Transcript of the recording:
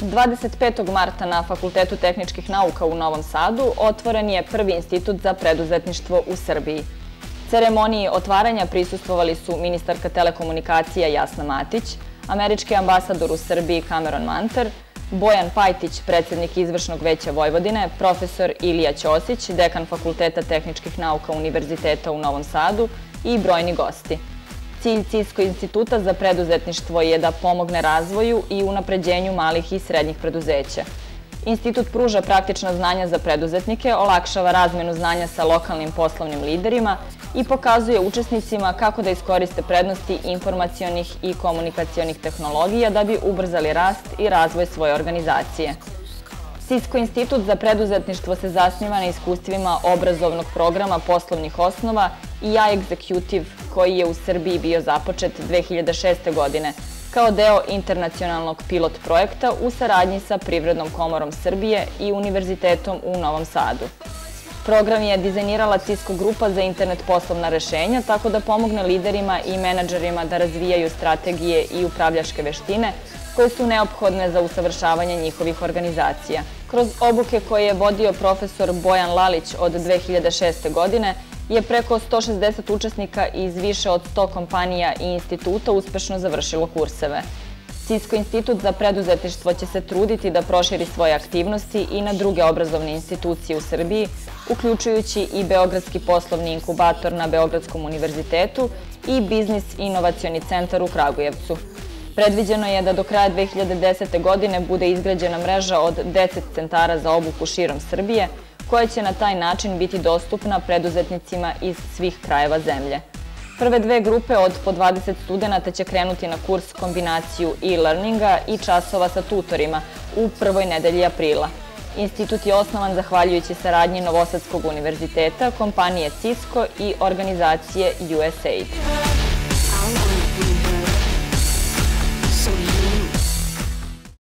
25. marta na Fakultetu tehničkih nauka u Novom Sadu otvoren je prvi institut za preduzetništvo u Srbiji. Ceremoniji otvaranja prisustvovali su ministarka telekomunikacija Jasna Matić, američki ambasador u Srbiji Cameron Manter, Bojan Pajtić, predsednik Izvršnog veća Vojvodine, profesor Ilija Ćosić, dekan Fakulteta tehničkih nauka Univerziteta u Novom Sadu i brojni gosti. Cilj Cisco instituta za preduzetništvo je da pomogne razvoju i unapređenju malih i srednjih preduzeća. Institut pruža praktična znanja za preduzetnike, olakšava razmenu znanja sa lokalnim poslovnim liderima i pokazuje učesnicima kako da iskoriste prednosti informacionih i komunikacionih tehnologija da bi ubrzali rast i razvoj svoje organizacije. Cisco institut za preduzetništvo se zasniva na iskustvima obrazovnog programa poslovnih osnova i iExecutive, koji je u Srbiji bio započet 2006. godine kao deo internacionalnog pilot projekta u saradnji sa Privrednom komorom Srbije i Univerzitetom u Novom Sadu. Program je dizajnirala Cisco grupa za internet poslovna rešenja tako da pomogne liderima i menadžerima da razvijaju strategije i upravljačke veštine koje su neophodne za usavršavanje njihovih organizacija. Kroz obuke koje je vodio profesor Bojan Lalić od 2006. godine je preko 160 učesnika iz više od 100 kompanija i instituta uspešno završilo kurseve. Cisco institut za preduzetništvo će se truditi da proširi svoje aktivnosti i na druge obrazovne institucije u Srbiji, uključujući i Beogradski poslovni inkubator na Beogradskom univerzitetu i Biznis inovacioni centar u Kragujevcu. Predviđeno je da do kraja 2010. godine bude izgrađena mreža od 10 centara za obuku širom Srbije, koja će na taj način biti dostupna preduzetnicima iz svih krajeva zemlje. Prve dve grupe od po 20 studenta će krenuti na kurs kombinaciju e-learninga i časova sa tutorima u prvoj nedelji aprila. Institut je osnovan zahvaljujući saradnji Novosadskog univerziteta, kompanije Cisco i organizacije USAID.